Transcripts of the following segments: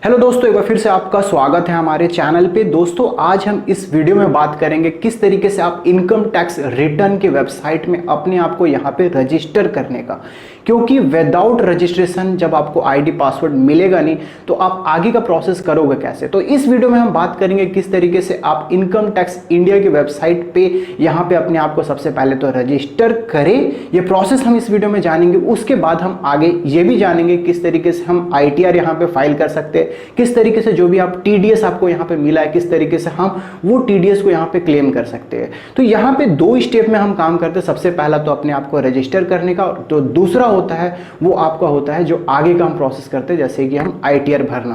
Hello दोस्तों, एक बार फिर से आपका स्वागत है हमारे चैनल पे। दोस्तों, आज हम इस वीडियो में बात करेंगे किस तरीके से आप इनकम टैक्स रिटर्न के वेबसाइट में अपने आप को यहाँ पे रजिस्टर करने का। क्योंकि विदाउट रजिस्ट्रेशन जब आपको आईडी पासवर्ड मिलेगा नहीं तो आप आगे का प्रोसेस करोगे कैसे। तो इस वीडियो में हम बात करेंगे किस तरीके से आप इनकम टैक्स इंडिया की वेबसाइट पे यहाँ पे अपने आप को सबसे पहले तो रजिस्टर करें। ये प्रोसेस हम इस वीडियो में जानेंगे। उसके बाद हम आगे ये भी जानेंगे किस तरीके से हम ITR यहाँ पे फाइल कर सकते हैं, किस तरीके से जो भी आप TDS आपको यहाँ पे मिला है किस तरीके से हम वो TDS को यहाँ पे क्लेम कर सकते हैं। तो यहाँ पे दो स्टेप में हम काम करते हैं। सबसे पहला तो अपने आप को रजिस्टर करने का, और तो दूसरा होता है वो आपका होता है जो आगे का हम प्रोसेस करते हैं, जैसे कि हम ITR भरना।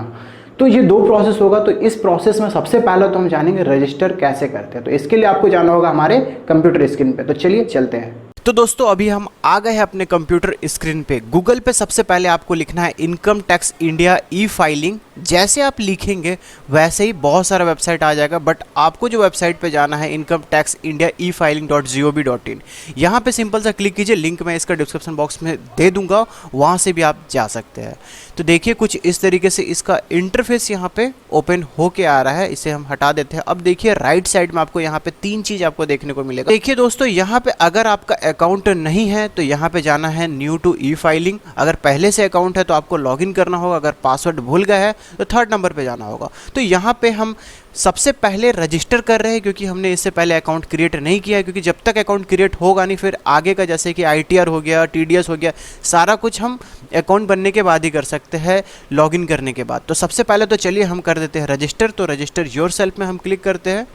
तो ये दो प्रोसेस होगा। तो इस प्रोसेस में सबसे पहला तो हम जानेंगे रजिस्टर कैसे करते हैं। तो इसके लिए आपको जाना होगा हमारे कंप्यूटर स्क्रीन पे। तो चलिए चलते हैं। तो दोस्तों अभी हम आ गए हैं अपने कंप्यूटर स्क्रीन पे। गूगल पे सबसे पहले आपको लिखना है इनकम टैक्स इंडिया ई फाइलिंग। जैसे आप लिखेंगे वैसे ही बहुत सारा वेबसाइट आ जाएगा, बट आपको जो वेबसाइट पे जाना है इनकम टैक्स इंडिया ई फाइलिंग.gov.in, यहाँ पे सिंपल सा क्लिक कीजिए। लिंक मैं इसका डिस्क्रिप्शन बॉक्स में दे दूंगा, वहाँ से भी आप जा सकते हैं। तो देखिए कुछ इस तरीके से इसका इंटरफेस यहाँ पे ओपन होके आ रहा है। इसे हम हटा देते हैं। अब देखिए राइट साइड में आपको यहाँ पे तीन चीज़ आपको देखने को मिलेगा। देखिए दोस्तों, यहाँ पे अगर आपका अकाउंट नहीं है तो यहाँ पे जाना है न्यू टू ई फाइलिंग। अगर पहले से अकाउंट है तो आपको लॉगिन करना होगा। अगर पासवर्ड भूल गए है तो थर्ड नंबर पे जाना होगा। तो यहाँ पे हम सबसे पहले रजिस्टर कर रहे हैं क्योंकि हमने इससे पहले अकाउंट क्रिएट नहीं किया है। क्योंकि जब तक अकाउंट क्रिएट होगा नहीं फिर आगे का जैसे कि ITR हो गया, TDS हो गया, सारा कुछ हम अकाउंट बनने के बाद ही कर सकते हैं, लॉगिन करने के बाद। तो सबसे पहले तो चलिए हम कर देते हैं रजिस्टर। तो रजिस्टर योरसेल्फ में हम क्लिक करते हैं।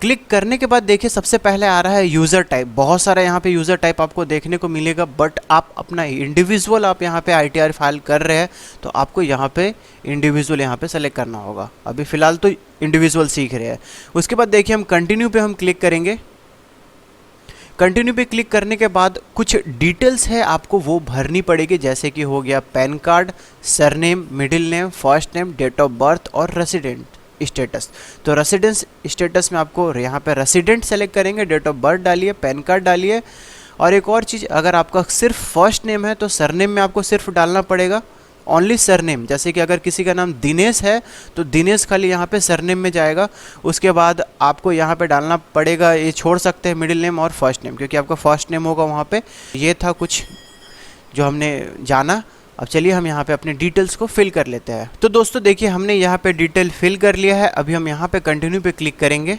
क्लिक करने के बाद देखिए सबसे पहले आ रहा है यूज़र टाइप। बहुत सारा यहाँ पे यूज़र टाइप आपको देखने को मिलेगा, बट आप अपना इंडिविजुअल आप यहाँ पे ITR फाइल कर रहे हैं तो आपको यहाँ पे इंडिविजुअल यहाँ पे सेलेक्ट करना होगा। अभी फ़िलहाल तो इंडिविजुअल सीख रहे हैं। उसके बाद देखिए हम कंटिन्यू पे हम क्लिक करेंगे। कंटिन्यू पे क्लिक करने के बाद कुछ डिटेल्स है आपको वो भरनी पड़ेगी, जैसे कि हो गया PAN card, surname, middle name, first name, date of birth और रेसिडेंट स्टेटस। तो रेसिडेंस स्टेटस में आपको यहाँ पे रेसिडेंट सेलेक्ट करेंगे, डेट ऑफ बर्थ डालिए, पैन कार्ड डालिए। और एक और चीज़, अगर आपका सिर्फ फर्स्ट नेम है तो सरनेम में आपको सिर्फ डालना पड़ेगा ओनली सरनेम। जैसे कि अगर किसी का नाम दिनेश है तो दिनेश खाली यहाँ पे सरनेम में जाएगा। उसके बाद आपको यहाँ पे डालना पड़ेगा, ये छोड़ सकते हैं मिडिल नेम और फर्स्ट नेम, क्योंकि आपका फर्स्ट नेम होगा वहाँ पे। ये था कुछ जो हमने जाना। अब चलिए हम यहाँ पे अपने डिटेल्स को फिल कर लेते हैं। तो दोस्तों देखिए हमने यहाँ पे डिटेल फिल कर लिया है। अभी हम यहाँ पे कंटिन्यू पे क्लिक करेंगे।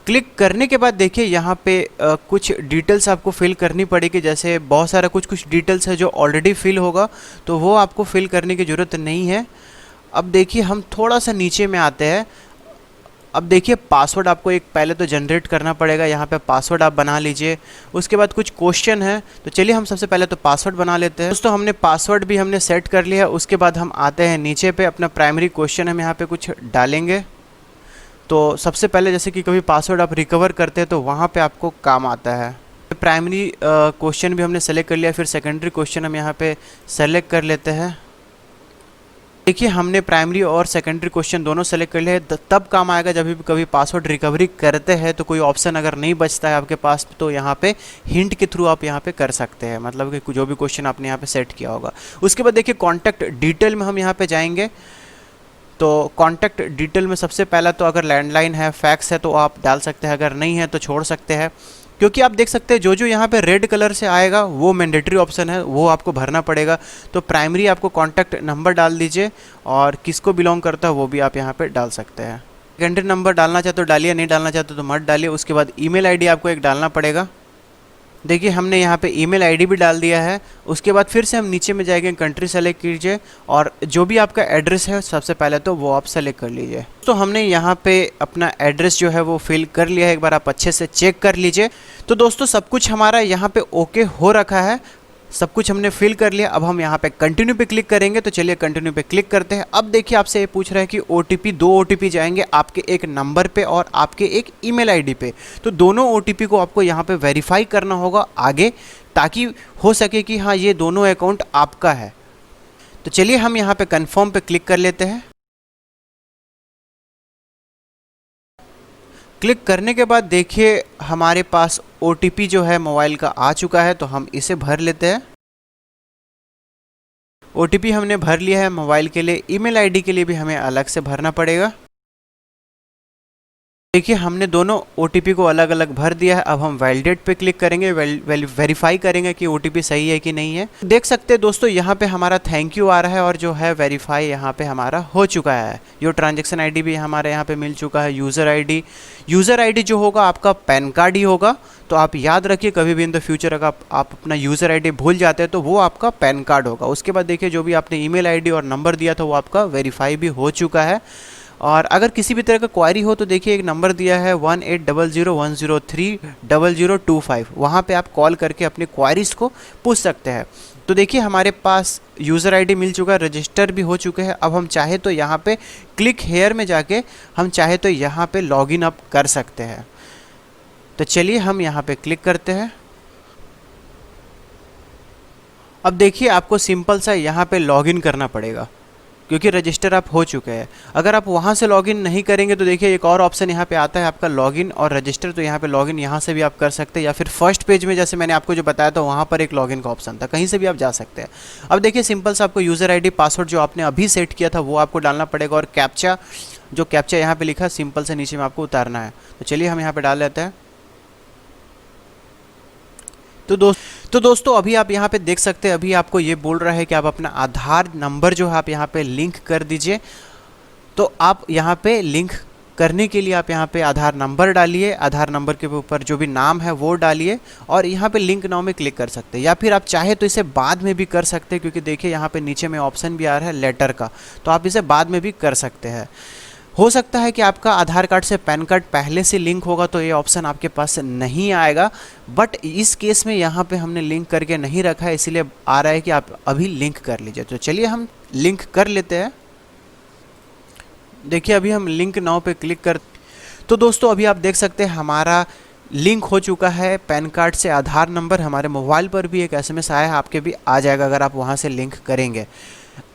क्लिक करने के बाद देखिए यहाँ पे कुछ डिटेल्स आपको फिल करनी पड़ेगी। जैसे बहुत सारा कुछ डिटेल्स है जो ऑलरेडी फिल होगा, तो वो आपको फिल करने की ज़रूरत नहीं है। अब देखिए हम थोड़ा सा नीचे में आते हैं। अब देखिए पासवर्ड आपको एक पहले तो जनरेट करना पड़ेगा। यहाँ पे पासवर्ड आप बना लीजिए। उसके बाद कुछ क्वेश्चन है, तो चलिए हम सबसे पहले तो पासवर्ड बना लेते हैं। दोस्तों हमने पासवर्ड भी हमने सेट कर लिया है। उसके बाद हम आते हैं नीचे पे, अपना प्राइमरी क्वेश्चन हम यहाँ पे कुछ डालेंगे। तो सबसे पहले जैसे कि कभी पासवर्ड आप रिकवर करते हैं तो वहाँ पे आपको काम आता है। प्राइमरी क्वेश्चन भी हमने सेलेक्ट कर लिया, फिर सेकेंडरी क्वेश्चन हम यहाँ पे सेलेक्ट कर लेते हैं। देखिए हमने प्राइमरी और सेकेंडरी क्वेश्चन दोनों सेलेक्ट कर लिए। तब काम आएगा जब भी कभी पासवर्ड रिकवरी करते हैं तो कोई ऑप्शन अगर नहीं बचता है आपके पास तो यहाँ पे हिंट के थ्रू आप यहाँ पे कर सकते हैं, मतलब कि जो भी क्वेश्चन आपने यहाँ पे सेट किया होगा। उसके बाद देखिए कॉन्टैक्ट डिटेल में हम यहाँ पे जाएंगे। तो कॉन्टैक्ट डिटेल में सबसे पहला तो अगर लैंडलाइन है, फैक्स है तो आप डाल सकते हैं, अगर नहीं है तो छोड़ सकते हैं। क्योंकि आप देख सकते हैं जो यहाँ पे रेड कलर से आएगा वो मैंडेटरी ऑप्शन है, वो आपको भरना पड़ेगा। तो प्राइमरी आपको कॉन्टैक्ट नंबर डाल दीजिए और किसको बिलोंग करता है वो भी आप यहाँ पे डाल सकते हैं। सेकेंडरी नंबर डालना चाहते तो डालिए, नहीं डालना चाहते तो मत डालिए। उसके बाद ईमेल आईडी आपको एक डालना पड़ेगा। देखिए हमने यहाँ पे ईमेल आईडी भी डाल दिया है। उसके बाद फिर से हम नीचे में जाएंगे, कंट्री सेलेक्ट कीजिए और जो भी आपका एड्रेस है सबसे पहले तो वो आप सेलेक्ट कर लीजिए। तो हमने यहाँ पे अपना एड्रेस जो है वो फिल कर लिया है। एक बार आप अच्छे से चेक कर लीजिए। तो दोस्तों सब कुछ हमारा यहाँ पे ओके हो रखा है, सब कुछ हमने फिल कर लिया। अब हम यहाँ पे कंटिन्यू पे क्लिक करेंगे। तो चलिए कंटिन्यू पे क्लिक करते हैं। अब देखिए आपसे ये पूछ रहा है कि OTP, 2 OTP जाएंगे आपके एक नंबर पे और आपके एक ईमेल आईडी पे। तो दोनों OTP को आपको यहाँ पे वेरीफाई करना होगा आगे, ताकि हो सके कि हाँ ये दोनों अकाउंट आपका है। तो चलिए हम यहाँ पे कन्फर्म पे क्लिक कर लेते हैं। क्लिक करने के बाद देखिए हमारे पास OTP जो है मोबाइल का आ चुका है, तो हम इसे भर लेते हैं। OTP हमने भर लिया है मोबाइल के लिए, ईमेल आईडी के लिए भी हमें अलग से भरना पड़ेगा। देखिए हमने दोनों OTP को अलग अलग भर दिया है। अब हम वैलिडेट पे क्लिक करेंगे, वेरीफाई करेंगे कि OTP सही है कि नहीं है। देख सकते हैं दोस्तों यहाँ पे हमारा थैंक यू आ रहा है और जो है वेरीफाई यहाँ पे हमारा हो चुका है। जो ट्रांजैक्शन आईडी भी हमारे यहाँ पे मिल चुका है। यूज़र आईडी जो होगा आपका पैन कार्ड ही होगा। तो आप याद रखिए कभी भी इन द फ्यूचर अगर आप अपना यूज़र आईडी भूल जाते हैं तो वो आपका पैन कार्ड होगा। उसके बाद देखिए जो भी आपने ईमेल आईडी और नंबर दिया था वो आपका वेरीफाई भी हो चुका है। और अगर किसी भी तरह का क्वारी हो तो देखिए एक नंबर दिया है 1800103025, वहाँ पे आप कॉल करके अपने क्वारीज को पूछ सकते हैं। तो देखिए हमारे पास यूज़र आईडी मिल चुका है, रजिस्टर भी हो चुके हैं। अब हम चाहे तो यहाँ पे क्लिक हेयर में जाके हम चाहे तो यहाँ पे लॉगिन अप कर सकते हैं। तो चलिए हम यहाँ पे क्लिक करते हैं। अब देखिए आपको सिंपल सा यहाँ पे लॉगिन करना पड़ेगा क्योंकि रजिस्टर आप हो चुके हैं। अगर आप वहाँ से लॉगिन नहीं करेंगे तो देखिए एक और ऑप्शन यहाँ पे आता है आपका लॉगिन और रजिस्टर। तो यहाँ पे लॉगिन यहाँ से भी आप कर सकते हैं या फिर फर्स्ट पेज में जैसे मैंने आपको जो बताया था वहाँ पर एक लॉगिन का ऑप्शन था, कहीं से भी आप जा सकते हैं। अब देखिए सिंपल सा आपको यूज़र आईडी पासवर्ड जो आपने अभी सेट किया था वो आपको डालना पड़ेगा और कैप्चा जो कैप्चा यहाँ पर लिखा है सिंपल से नीचे में आपको उतारना है। तो चलिए हम यहाँ पर डाल लेते हैं। तो दोस्तों अभी आप यहाँ पे देख सकते हैं, अभी आपको ये बोल रहा है कि आप अपना आधार नंबर जो है आप यहाँ पे लिंक कर दीजिए। तो आप यहाँ पे लिंक करने के लिए आप यहाँ पे आधार नंबर डालिए, आधार नंबर के ऊपर जो भी नाम है वो डालिए और यहाँ पे लिंक नाउ में क्लिक कर सकते हैं। या फिर आप चाहे तो इसे बाद में भी कर सकते हैं क्योंकि देखिए यहाँ पे नीचे में ऑप्शन भी आ रहा है लेटर का, तो आप इसे बाद में भी कर सकते हैं। हो सकता है कि आपका आधार कार्ड से पैन कार्ड पहले से लिंक होगा तो ये ऑप्शन आपके पास नहीं आएगा, बट इस केस में यहाँ पे हमने लिंक करके नहीं रखा है इसीलिए आ रहा है कि आप अभी लिंक कर लीजिए। तो चलिए हम लिंक कर लेते हैं। देखिए अभी हम लिंक नाउ पे क्लिक कर, तो दोस्तों अभी आप देख सकते हैं हमारा लिंक हो चुका है पैन कार्ड से आधार नंबर। हमारे मोबाइल पर भी एक SMS आया है, आपके भी आ जाएगा अगर आप वहाँ से लिंक करेंगे।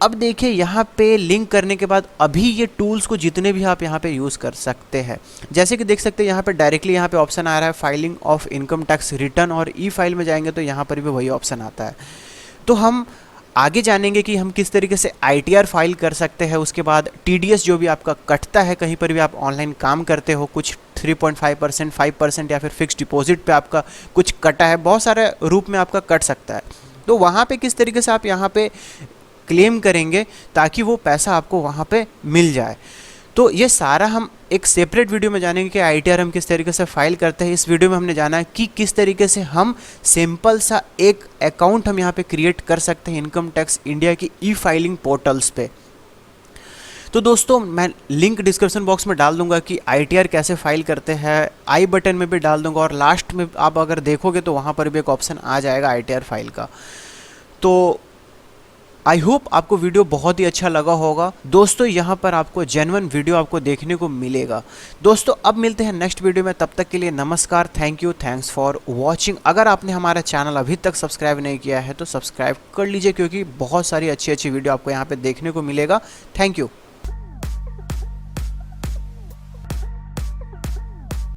अब देखिए यहाँ पे लिंक करने के बाद अभी ये टूल्स को जितने भी आप यहाँ पे यूज़ कर सकते हैं, जैसे कि देख सकते हैं यहाँ पे डायरेक्टली यहाँ पे ऑप्शन आ रहा है filing of income tax return और ई फाइल में जाएंगे तो यहाँ पर भी वही ऑप्शन आता है। तो हम आगे जानेंगे कि हम किस तरीके से ITR फाइल कर सकते हैं। उसके बाद TDS जो भी आपका कटता है, कहीं पर भी आप ऑनलाइन काम करते हो, कुछ 3.5%, 5% या फिर फिक्स डिपॉजिट पे आपका कुछ कटा है, बहुत सारे रूप में आपका कट सकता है। तो वहाँ पे किस तरीके से आप यहाँ पे क्लेम करेंगे ताकि वो पैसा आपको वहाँ पे मिल जाए। तो ये सारा हम एक सेपरेट वीडियो में जानेंगे कि ITR हम किस तरीके से फाइल करते हैं। इस वीडियो में हमने जाना है कि किस तरीके से हम सिंपल सा एक अकाउंट हम यहाँ पे क्रिएट कर सकते हैं इनकम टैक्स इंडिया की ई-फाइलिंग पोर्टल्स पे। तो दोस्तों मैं लिंक डिस्क्रिप्शन बॉक्स में डाल दूंगा कि ITR कैसे फाइल करते हैं, आई बटन में भी डाल दूंगा और लास्ट में आप अगर देखोगे तो वहाँ पर भी एक ऑप्शन आ जाएगा ITR फाइल का। तो आई होप आपको वीडियो बहुत ही अच्छा लगा होगा दोस्तों। यहाँ पर आपको जेन्युइन वीडियो आपको देखने को मिलेगा। दोस्तों अब मिलते हैं नेक्स्ट वीडियो में, तब तक के लिए नमस्कार, thank you, thanks for watching. अगर आपने हमारा चैनल अभी तक सब्सक्राइब नहीं किया है तो सब्सक्राइब कर लीजिए क्योंकि बहुत सारी अच्छी अच्छी वीडियो आपको यहाँ पे देखने को मिलेगा। Thank you.